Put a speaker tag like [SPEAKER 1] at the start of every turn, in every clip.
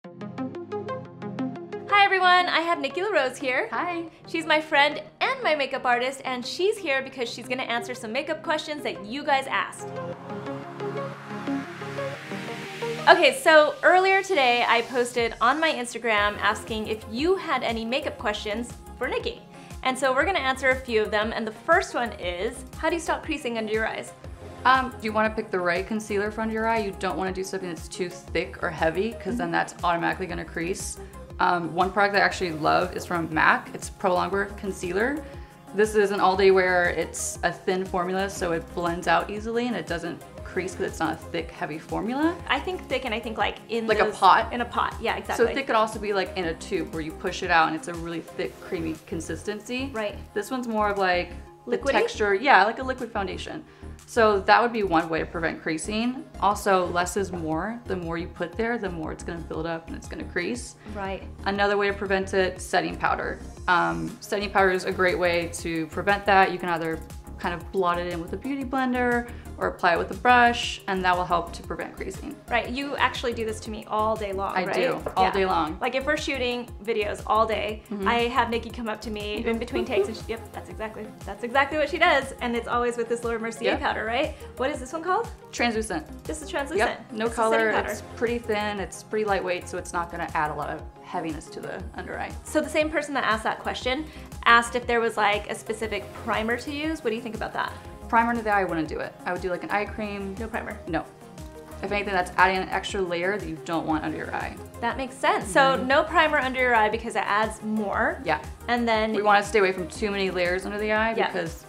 [SPEAKER 1] Hi everyone, I have Nikki LaRose here.
[SPEAKER 2] Hi.
[SPEAKER 1] She's my friend and my makeup artist, and she's here because she's gonna answer some makeup questions that you guys asked. Okay, so earlier today I posted on my Instagram asking if you had any makeup questions for Nikki. And so we're gonna answer a few of them, and the first one is, how do you stop creasing under your eyes?
[SPEAKER 2] You want to pick the right concealer for under your eye. You don't want to do something that's too thick or heavy because then that's automatically going to crease. One product that I actually love is from MAC. It's Pro Longwear Concealer. This is an all-day wear. It's a thin formula, so it blends out easily and it doesn't crease because it's not a thick, heavy formula.
[SPEAKER 1] I think thick, and I think like in
[SPEAKER 2] a pot?
[SPEAKER 1] In a pot, yeah, exactly.
[SPEAKER 2] So thick could also be like in a tube where you push it out and it's a really thick, creamy consistency.
[SPEAKER 1] Right.
[SPEAKER 2] This one's more of like the
[SPEAKER 1] Liquidy?
[SPEAKER 2] texture, yeah, like a liquid foundation. So that would be one way to prevent creasing. Also, less is more. The more you put there, the more it's gonna build up and it's gonna crease.
[SPEAKER 1] Right.
[SPEAKER 2] Another way to prevent it, setting powder. Setting powder is a great way to prevent that. You can either kind of blot it in with a beauty blender or apply it with a brush, and that will help to prevent creasing.
[SPEAKER 1] Right, you actually do this to me all day long, right?
[SPEAKER 2] I do, all day long.
[SPEAKER 1] Like if we're shooting videos all day, I have Nikki come up to me in between takes and yep, that's exactly what she does. And it's always with this Laura Mercier powder, right? What is this one called?
[SPEAKER 2] Translucent.
[SPEAKER 1] This is translucent.
[SPEAKER 2] Yep, no color, it's pretty thin, it's pretty lightweight, so it's not gonna add a lot of heaviness to the under eye.
[SPEAKER 1] So the same person that asked that question asked if there was like a specific primer to use. What do you think about that?
[SPEAKER 2] Primer under the eye, I wouldn't do it. I would do like an eye cream.
[SPEAKER 1] No primer?
[SPEAKER 2] No. If anything, that's adding an extra layer that you don't want under your eye.
[SPEAKER 1] That makes sense. So no primer under your eye because it adds more.
[SPEAKER 2] Yeah.
[SPEAKER 1] And then
[SPEAKER 2] we want to stay away from too many layers under the eye because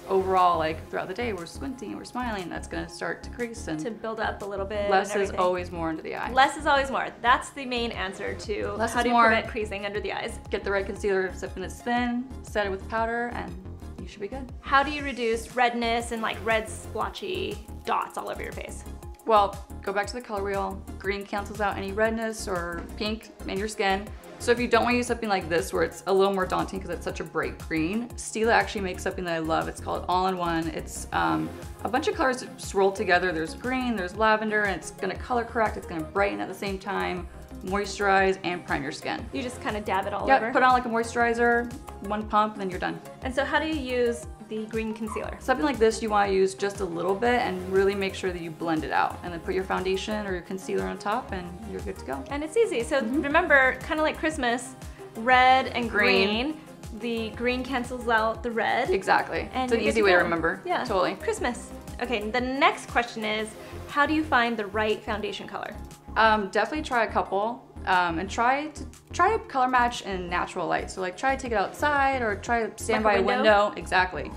[SPEAKER 2] overall, like throughout the day, we're squinting and we're smiling. That's going to start to crease and
[SPEAKER 1] to build up a little bit.
[SPEAKER 2] Less is always more under the eye.
[SPEAKER 1] Less is always more. That's the main answer to how do you prevent creasing under the eyes.
[SPEAKER 2] Get the right concealer, something that's thin, set it with powder, and you should be good.
[SPEAKER 1] How do you reduce redness and like red splotchy dots all over your face?
[SPEAKER 2] Well, go back to the color wheel. Green cancels out any redness or pink in your skin. So if you don't want to use something like this where it's a little more daunting because it's such a bright green, Stila actually makes something that I love. It's called All-in-One. It's a bunch of colors just rolled together. There's green, there's lavender, and it's gonna color correct. It's gonna brighten at the same time, moisturize, and prime your skin.
[SPEAKER 1] You just kind of dab it all over?
[SPEAKER 2] Yeah, put on like a moisturizer, one pump, and then you're done.
[SPEAKER 1] And so how do you use the green concealer?
[SPEAKER 2] Something like this you want to use just a little bit and really make sure that you blend it out. And then put your foundation or your concealer on top and you're good to go.
[SPEAKER 1] And it's easy. So remember, kind of like Christmas, red and green. The green cancels out the red.
[SPEAKER 2] Exactly.
[SPEAKER 1] And
[SPEAKER 2] it's an easy way to remember.
[SPEAKER 1] Yeah,
[SPEAKER 2] totally.
[SPEAKER 1] Christmas. Okay, the next question is, how do you find the right foundation color?
[SPEAKER 2] Definitely try a couple and try to color match in natural light. So like try to take it outside or try to stand by a window. Exactly.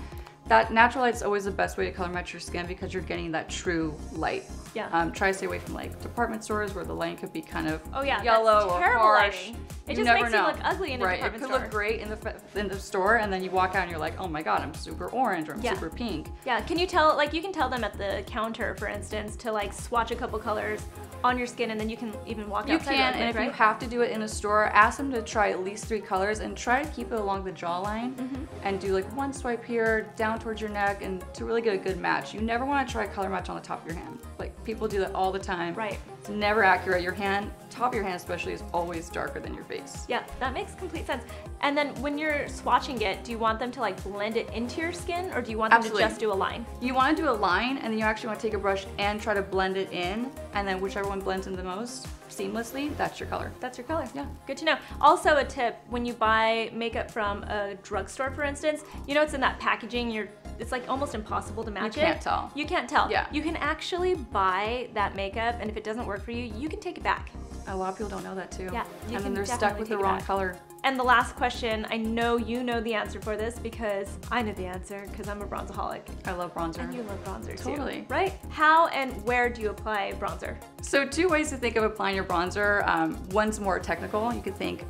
[SPEAKER 2] That natural light is always the best way to color match your skin because you're getting that true light.
[SPEAKER 1] Yeah.
[SPEAKER 2] Try to stay away from like department stores where the lighting could be kind of
[SPEAKER 1] yellow
[SPEAKER 2] or
[SPEAKER 1] terrible
[SPEAKER 2] harsh.
[SPEAKER 1] lighting. It just makes you look ugly in a department store.
[SPEAKER 2] It could look great in the store, and then you walk out and you're like, oh my god, I'm super orange or I'm super pink.
[SPEAKER 1] Yeah. Can you tell? Like you can tell them at the counter, for instance, to like swatch a couple colors on your skin, and then you can even walk outside.
[SPEAKER 2] You can, and if you have to do it in a store, ask them to try at least 3 colors and try to keep it along the jawline and do like one swipe here, down towards your neck, and to really get a good match. You never want to try color match on the top of your hand. Like people do that all the time.
[SPEAKER 1] Right.
[SPEAKER 2] It's never accurate. Your hand, top of your hand especially, is always darker than your face.
[SPEAKER 1] Yeah, that makes complete sense. And then when you're swatching it, do you want them to like blend it into your skin, or do you want them to just do a line?
[SPEAKER 2] You want to do a line, and then you actually want to take a brush and try to blend it in, and then whichever one blends in the most seamlessly, that's your color.
[SPEAKER 1] That's your color.
[SPEAKER 2] Yeah.
[SPEAKER 1] Good to know. Also a tip, when you buy makeup from a drugstore, for instance, you know it's in that packaging, it's like almost impossible to match it.
[SPEAKER 2] You can't tell.
[SPEAKER 1] You can't tell.
[SPEAKER 2] Yeah.
[SPEAKER 1] You can actually buy that makeup, and if it doesn't work for you, you can take it back.
[SPEAKER 2] A lot of people don't know that too.
[SPEAKER 1] Yeah.
[SPEAKER 2] And then they're stuck with the wrong color.
[SPEAKER 1] And the last question, I know you know the answer for this because I know the answer because I'm a bronzaholic.
[SPEAKER 2] I love bronzer.
[SPEAKER 1] And you love bronzer too.
[SPEAKER 2] Totally.
[SPEAKER 1] Right? How and where do you apply bronzer?
[SPEAKER 2] So 2 ways to think of applying your bronzer. One's more technical. You could think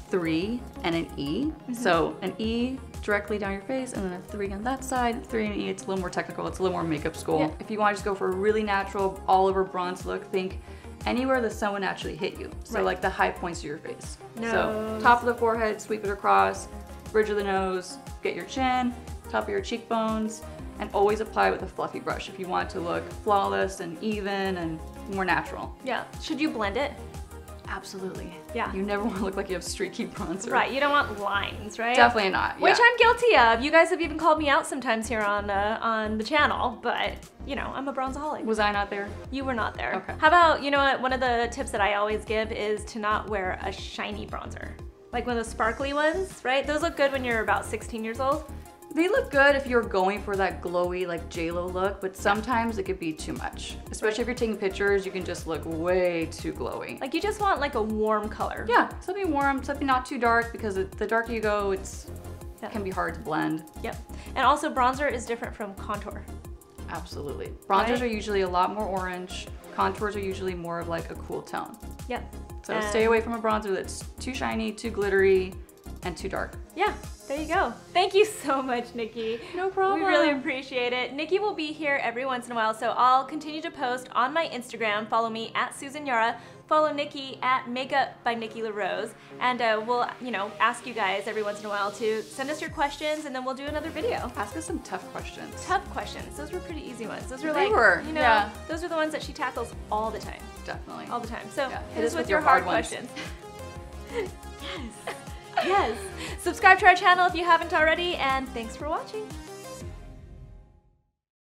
[SPEAKER 2] 3 and an E. So an E directly down your face and then a 3 on that side. 3 and an E, it's a little more technical. It's a little more makeup school. Yeah. If you want to just go for a really natural, all over bronze look, think anywhere the sun would naturally hit you. So like the high points of your face.
[SPEAKER 1] Nose.
[SPEAKER 2] So top of the forehead, sweep it across, bridge of the nose, get your chin, top of your cheekbones, and always apply with a fluffy brush if you want it to look flawless and even and more natural.
[SPEAKER 1] Yeah. Should you blend it?
[SPEAKER 2] Absolutely.
[SPEAKER 1] Yeah.
[SPEAKER 2] You never want to look like you have streaky bronzer.
[SPEAKER 1] Right, you don't want lines, right?
[SPEAKER 2] Definitely not. Yeah.
[SPEAKER 1] Which I'm guilty of. You guys have even called me out sometimes here on the channel, but you know, I'm a bronzaholic.
[SPEAKER 2] Was I not there?
[SPEAKER 1] You were not there.
[SPEAKER 2] Okay.
[SPEAKER 1] How about, you know what, one of the tips that I always give is to not wear a shiny bronzer. Like one of those sparkly ones, right? Those look good when you're about 16 years old.
[SPEAKER 2] They look good if you're going for that glowy, like J-Lo look, but sometimes it could be too much. Especially if you're taking pictures, you can just look way too glowy.
[SPEAKER 1] Like you just want like a warm color.
[SPEAKER 2] Yeah, something warm, something not too dark, because the darker you go, it can be hard to blend.
[SPEAKER 1] Yep. And also bronzer is different from contour.
[SPEAKER 2] Absolutely. Bronzers
[SPEAKER 1] Right?
[SPEAKER 2] are usually a lot more orange. Contours are usually more of like a cool tone.
[SPEAKER 1] Yep.
[SPEAKER 2] So stay away from a bronzer that's too shiny, too glittery, and too dark.
[SPEAKER 1] Yeah, there you go. Thank you so much, Nikki.
[SPEAKER 2] No problem.
[SPEAKER 1] We really appreciate it. Nikki will be here every once in a while, so I'll continue to post on my Instagram. Follow me at Susan Yara. Follow Nikki at Makeup by Nikki LaRose. And we'll, you know, ask you guys every once in a while to send us your questions, and then we'll do another video.
[SPEAKER 2] Ask us some tough questions.
[SPEAKER 1] Tough questions. Those were pretty easy ones. Those were
[SPEAKER 2] They
[SPEAKER 1] like,
[SPEAKER 2] were,
[SPEAKER 1] you know,
[SPEAKER 2] yeah.
[SPEAKER 1] those are the ones that she tackles all the time.
[SPEAKER 2] Definitely.
[SPEAKER 1] All the time. So
[SPEAKER 2] Yeah,
[SPEAKER 1] hit us with your
[SPEAKER 2] hard
[SPEAKER 1] hard
[SPEAKER 2] ones.
[SPEAKER 1] questions. Yes. Yes. Subscribe to our channel if you haven't already, and thanks for watching.